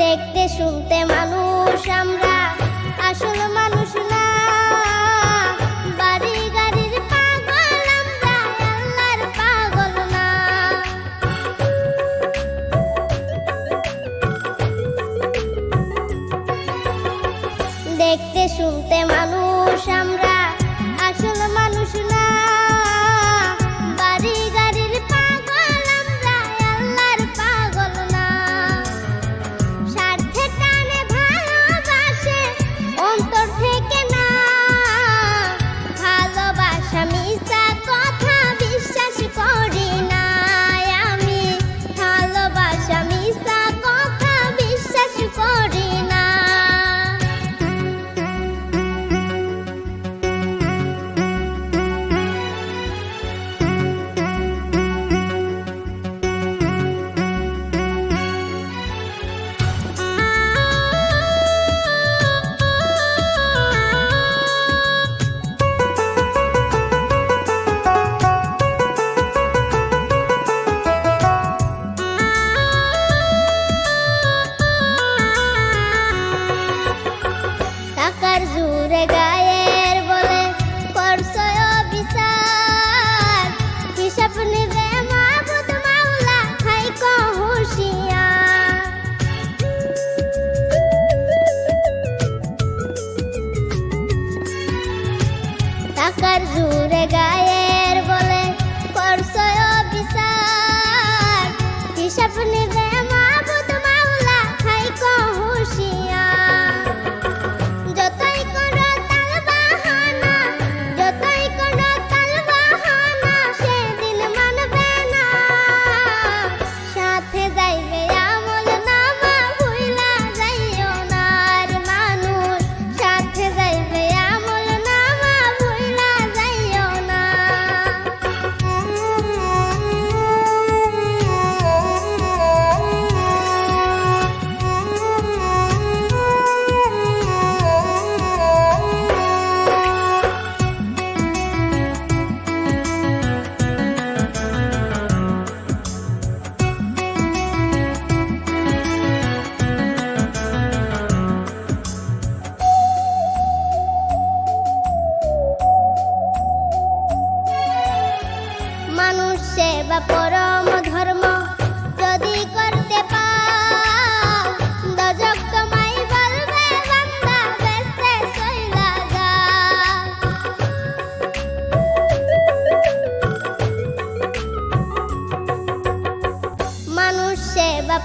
দেখতে শুনতে মানুষ আমরা, আসল মানুষ না। বাড়ি গাড়ির পাগল আমরা, আল্লাহর পাগল না। দেখতে শুনতে মানুষ আমরা, আসল মানুষ না। বাড়ি গাড়ির পাগল আমরা, আল্লাহর পাগল না। স্বার্থে টানে ভালোবাসে অন্তর থেকে না। ভালোবাসা মিছা কথা বিশ্বাস করি না আমি। ভালোবাসা মিছা কথা বিশ্বাস করি না। টাকার জোরে গায়ের বলে করছো অবিচার। হিসাব নিবে মাবুদ মাওলা, থাইকো হুঁশিয়ার। টাকার জোরে গায়ের বলে করছো অবিচার। হিসাব নিবে মাবুদ মাওলা, থাইকো হুঁশিয়ার। যতই করো তাল বাহানা, যতই করো তাল বাহানা, সেদিন মানবে না। সাথে যাইবে আমল নামা, ভুইলা যাইও না আর মানুষ। সাথে যাইবে আমল নামা, ভুইলা যাইও না। মানুষ সেবা পরম ধর্ম যদি করতে পাও, দজক তোমায় বলবে বান্দা বেস্তে চইলা যাও। মানুষ সেবা